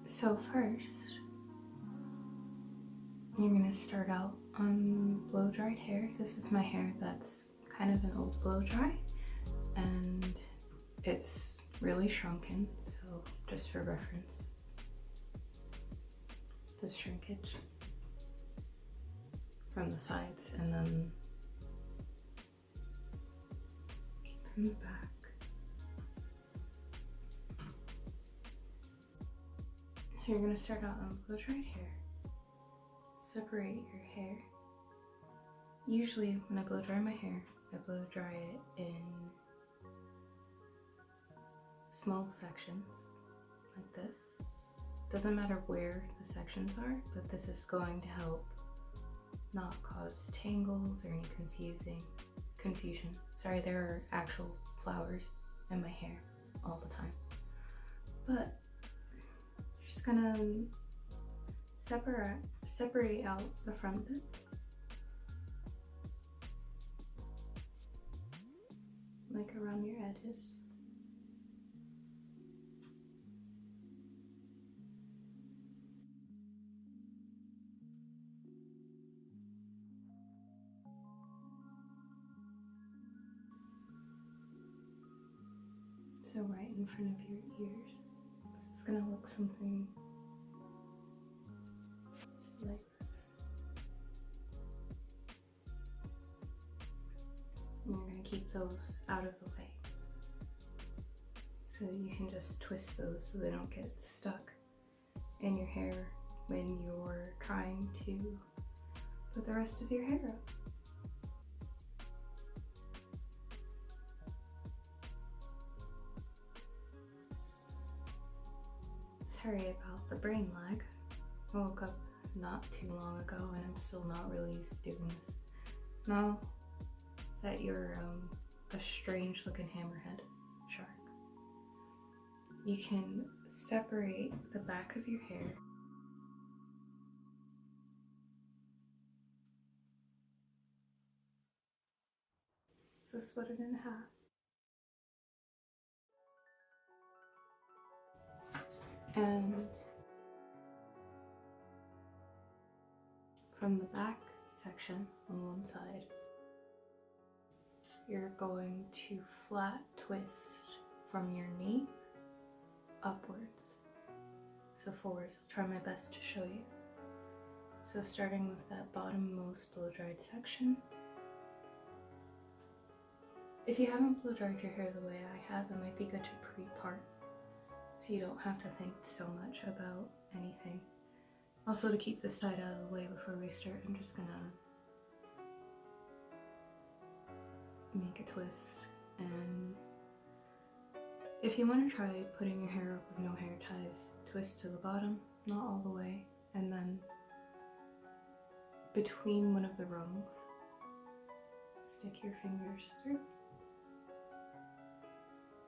So first, you're gonna start out on blow-dried hair. This is my hair that's kind of an old blow-dry, and it's really shrunken, so just for reference, the shrinkage from the sides and then from the back. So you're gonna start out on blow-dried hair. Separate your hair. Usually when I blow dry my hair, I blow dry it in small sections like this. Doesn't matter where the sections are, but this is going to help not cause tangles or any confusion. Sorry, there are actual flowers in my hair all the time. But just gonna separate out the front bits. Like around your edges. So right in front of your ears. This is gonna look something like this. And you're gonna keep those out of the way. So you can just twist those so they don't get stuck in your hair when you're trying to put the rest of your hair up. Sorry about the brain lag. I woke up not too long ago and I'm still not really used to doing this. So now that you're a strange looking hammerhead shark, you can separate the back of your hair so split it in half. And from the back section on one side, you're going to flat twist from your knee upwards. So forwards, I'll try my best to show you. So starting with that bottom-most blow-dried section. If you haven't blow-dried your hair the way I have, it might be good to pre-part so you don't have to think so much about anything. Also, to keep this side out of the way before we start, I'm just gonna make a twist. And if you want to try putting your hair up with no hair ties, twist to the bottom, not all the way, and then between one of the rungs, stick your fingers through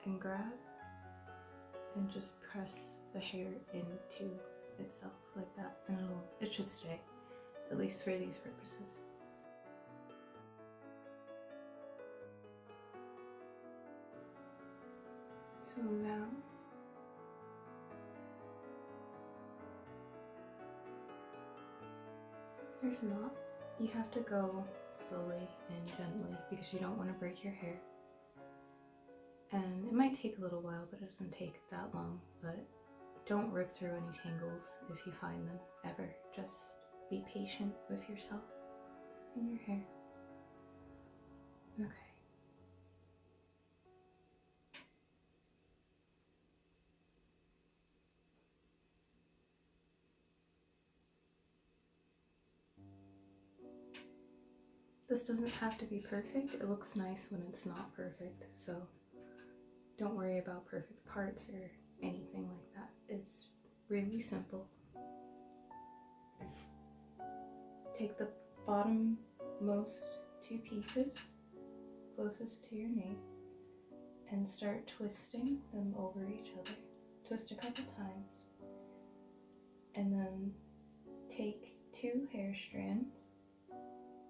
and grab and just press the hair into itself like that, and it should stay, at least for these purposes. So now there's not. You have to go slowly and gently because you don't want to break your hair. And it might take a little while, but it doesn't take that long. But don't rip through any tangles if you find them, ever. Just be patient with yourself and your hair. Okay. This doesn't have to be perfect. It looks nice when it's not perfect, so don't worry about perfect parts or anything like that. It's really simple. Take the bottom-most two pieces closest to your knee and start twisting them over each other. Twist a couple times and then take two hair strands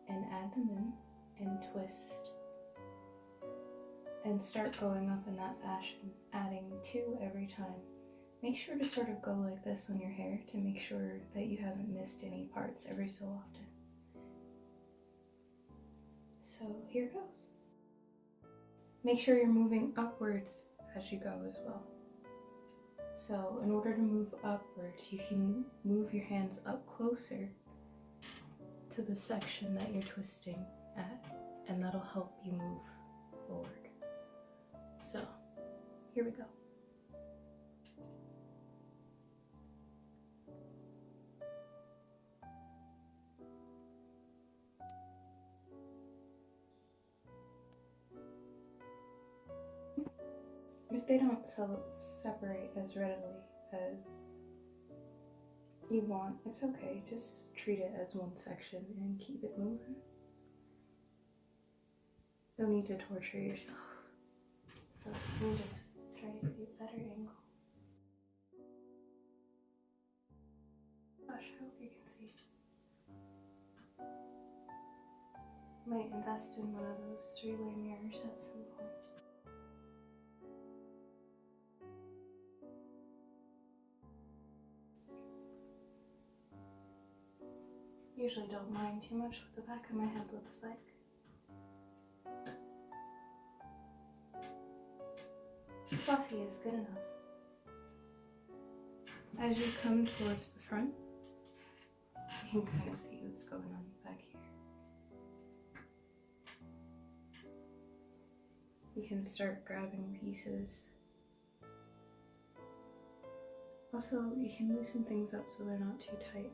and add them in and twist and start going up in that fashion, adding two every time make sure to sort of go like this on your hair to make sure that you haven't missed any parts every so often. So here goes. Make sure you're moving upwards as you go as well. So in order to move upwards, you can move your hands up closer to the section that you're twisting at, and that'll help you move forward. So here we go. If they don't separate as readily as you want, it's okay. Just treat it as one section and keep it moving. No need to torture yourself. So let me just try to get a better angle. Gosh, I hope you can see. Might invest in one of those three-way mirrors at some point. Usually don't mind too much what the back of my head looks like. Fluffy is good enough. As you come towards the front, you can kind of see what's going on back here. You can start grabbing pieces. Also, you can loosen things up so they're not too tight.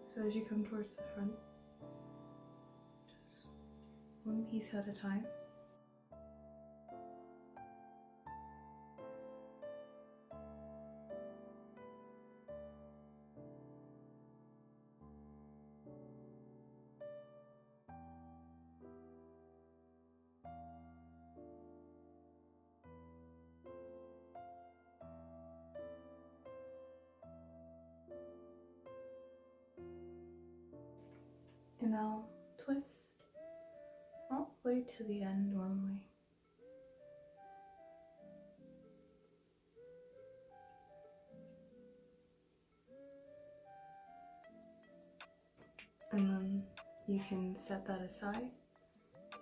So as you come towards the front, just one piece at a time. And I'll twist all the way to the end normally. And then you can set that aside,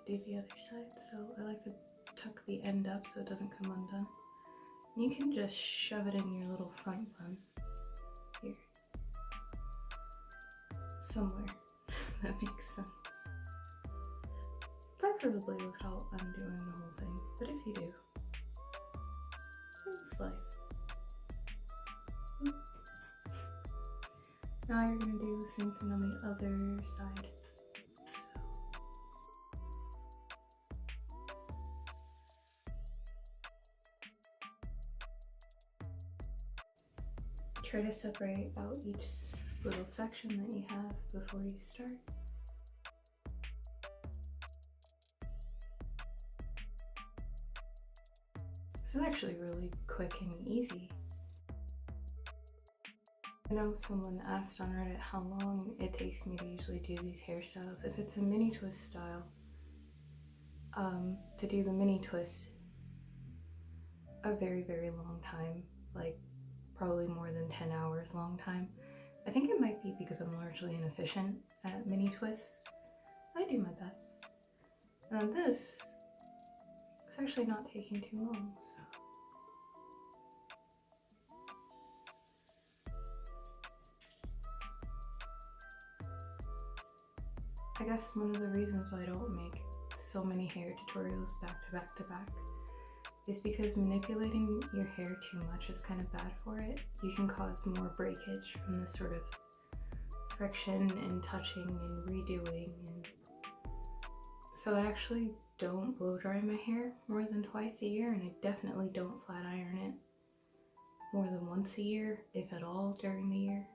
do the other side. So I like to tuck the end up so it doesn't come undone. And you can just shove it in your little front bun here. Somewhere. That makes sense. Preferably without undoing the whole thing, but if you do, it's life. Now you're going to do the same thing on the other side. Try to separate out each little section that you have before you start. This is actually really quick and easy. I know someone asked on Reddit how long it takes me to usually do these hairstyles. If it's a mini twist style, to do the mini twist, a very, very long time, like probably more than 10 hours long time. I think it might be because I'm largely inefficient at mini twists. I do my best. And this is actually not taking too long, so. I guess one of the reasons why I don't make so many hair tutorials back to back to back is because manipulating your hair too much is kind of bad for it. You can cause more breakage from this sort of friction and touching and redoing. And so I actually don't blow dry my hair more than twice a year, and I definitely don't flat iron it more than once a year, if at all, during the year.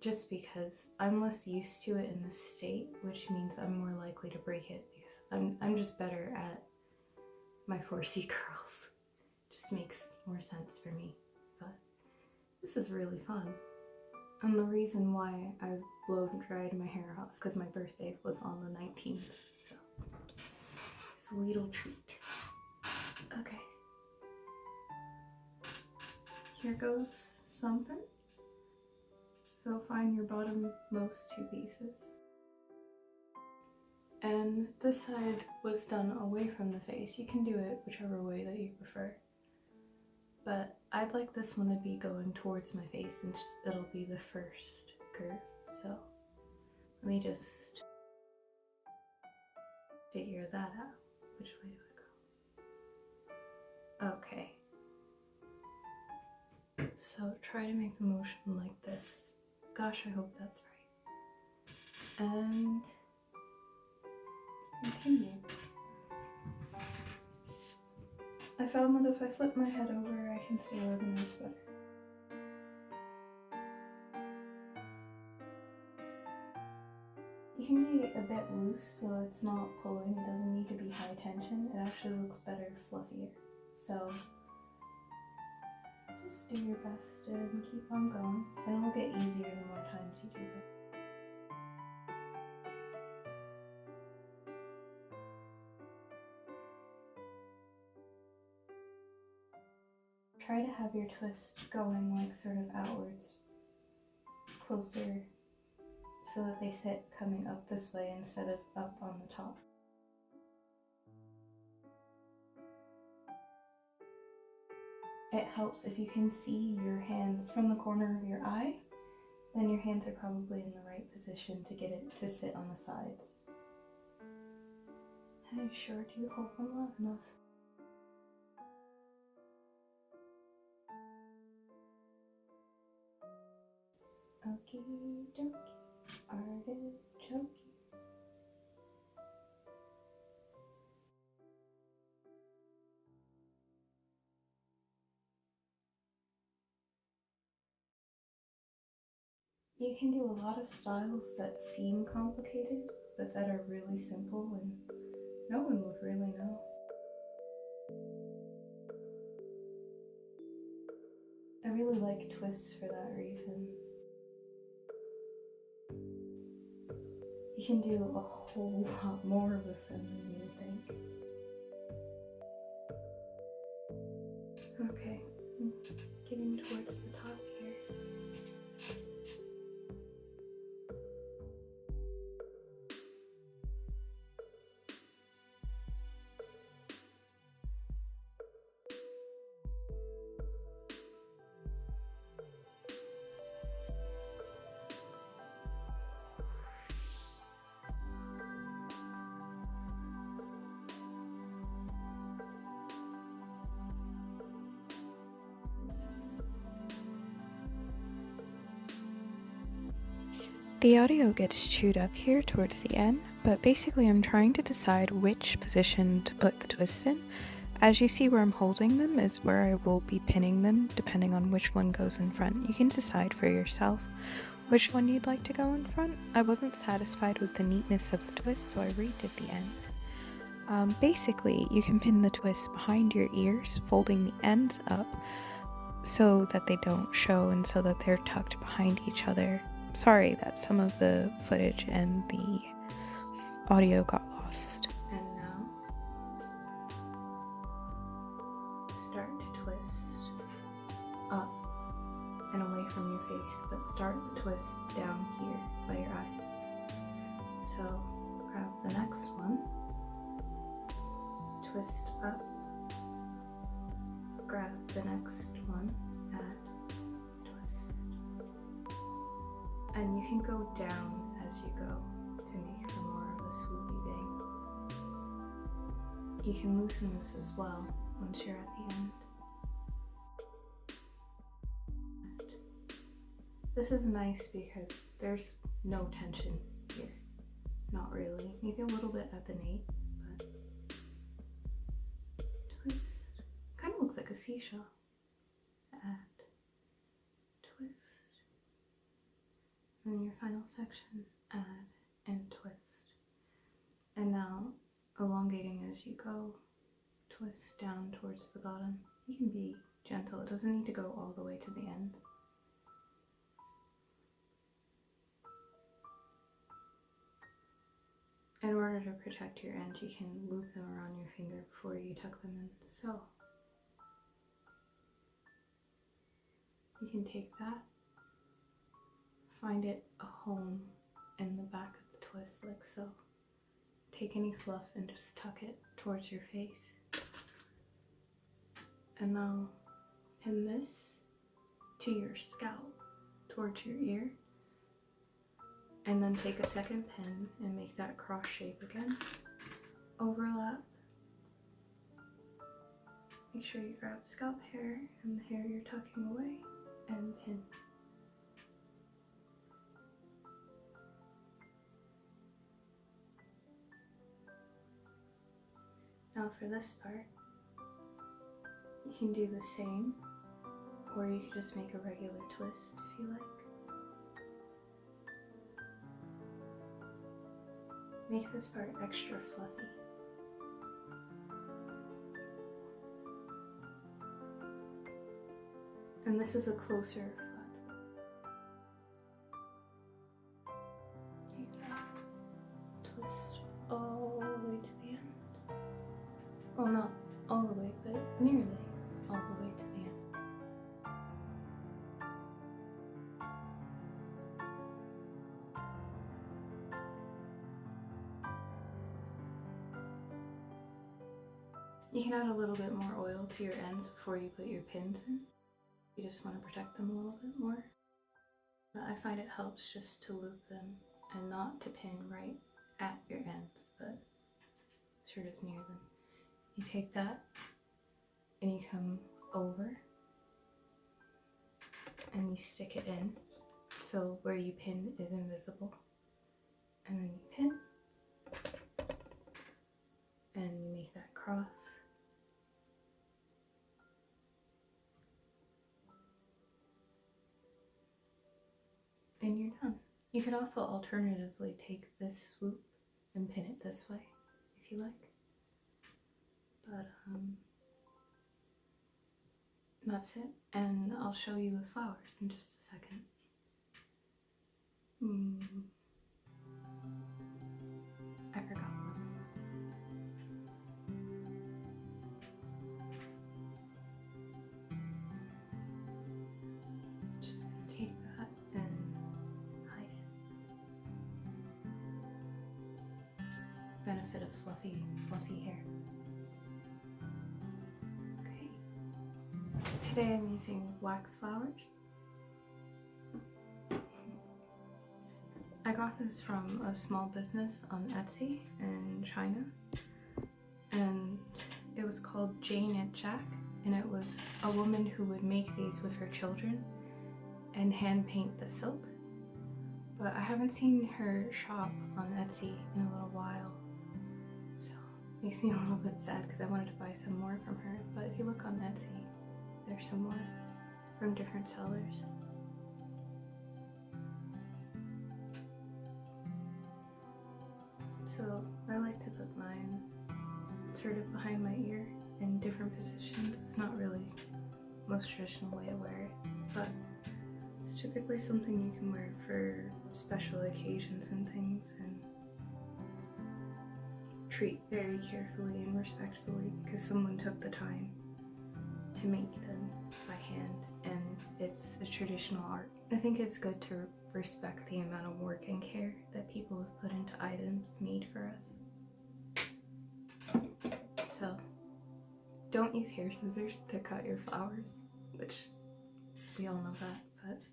Just because I'm less used to it in this state, which means I'm more likely to break it because I'm just better at my 4C curls. Just makes more sense for me. But this is really fun. And the reason why I blow dried my hair out is because my birthday was on the 19th. So it's a little treat. Okay. here goes something. So find your bottommost two pieces. And this side was done away from the face. You can do it whichever way that you prefer. But I'd like this one to be going towards my face since it'll be the first curve. So let me just figure that out. Which way do I go? Okay. So try to make the motion like this. Gosh, I hope that's right. And continue. I found that if I flip my head over, I can stay organized better. You can be a bit loose so it's not pulling. It doesn't need to be high tension. It actually looks better fluffier. So just do your best and keep on going. And it'll get easier the more times you do this. Try to have your twists going like sort of outwards, closer, so that they sit coming up this way instead of up on the top. It helps if you can see your hands from the corner of your eye, then your hands are probably in the right position to get it to sit on the sides. I sure do hope I'm loud enough. Okie dokie, artichoke. You can do a lot of styles that seem complicated, but that are really simple and no one would really know. I really like twists for that reason. You can do a whole lot more with them than you would think. Okay, I'm getting towards the top here. The audio gets chewed up here towards the end, but basically I'm trying to decide which position to put the twist in. As you see where I'm holding them is where I will be pinning them depending on which one goes in front. You can decide for yourself which one you'd like to go in front. I wasn't satisfied with the neatness of the twist, so I redid the ends. Basically, you can pin the twist behind your ears, folding the ends up so that they don't show and so that they're tucked behind each other. Sorry that some of the footage and the audio got lost. And now, start to twist up and away from your face, but start the twist down here by your eyes. So grab the next one, twist up, grab the next one, add, twist. And you can go down as you go to make them more of a swoopy bang. You can loosen this as well once you're at the end. This is nice because there's no tension here. Not really. Maybe a little bit at the nape, but twist. Kind of looks like a seashell. Add, twist. And then your final section, add and twist. And now, elongating as you go, twist down towards the bottom. You can be gentle, it doesn't need to go all the way to the ends. In order to protect your ends, you can loop them around your finger before you tuck them in. So, you can take that, find it a home in the back of the twist like so. Take any fluff and just tuck it towards your face. And now pin this to your scalp, towards your ear. And then take a second pin and make that cross shape again. Overlap. Make sure you grab scalp hair and the hair you're tucking away and pin. Now for this part, you can do the same, or you could just make a regular twist if you like. Make this part extra fluffy. And this is a closer flat. Take that, twist all the way to the end. Well, not all the way, but nearly all the way to the end. You can add a little bit more oil to your ends before you put your pins in. You just want to protect them a little bit more. But I find it helps just to loop them and not to pin right at your ends, but sort of near them. You take that and you come over and you stick it in so where you pin is invisible. And then you pin and you make that cross. And you're done. You could also alternatively take this swoop and pin it this way if you like. But that's it. And I'll show you the flowers in just a second. I forgot one. Just gonna take that and hide it. Benefit of fluffy hair. Okay. Today I'm using wax flowers. I got this from a small business on Etsy in China, and it was called Jane and Jack, and it was a woman who would make these with her children and hand paint the silk. But I haven't seen her shop on Etsy in a little while, so it makes me a little bit sad because I wanted to buy some more from her. But if you look on Etsy, there's some more from different sellers. So I like to put mine sort of behind my ear in different positions. It's not really the most traditional way to wear it, but it's typically something you can wear for special occasions and things, and treat very carefully and respectfully because someone took the time to make them by hand, and it's a traditional art. I think it's good to respect the amount of work and care that people have put into items made for us. So don't use hair scissors to cut your flowers, which we all know that, but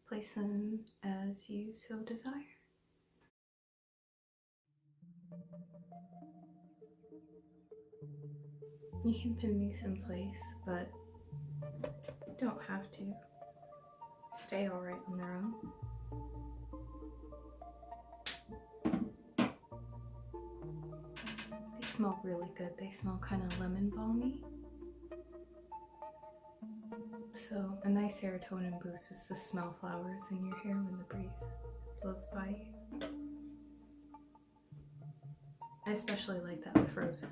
place them as you so desire. You can pin these in place, but you don't have to. Stay alright on their own. They smell really good. They smell kind of lemon balmy. So a nice serotonin boost is to smell flowers in your hair when the breeze blows by you. I especially like that with roses.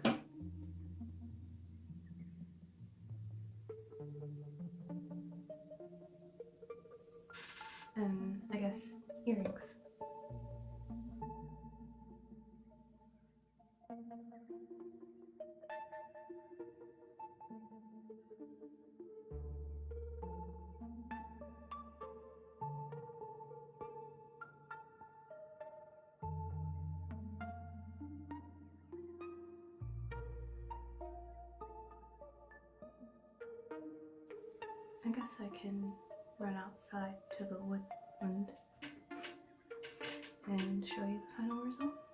And I guess earrings. I guess I can run outside to the woodland and show you the final result.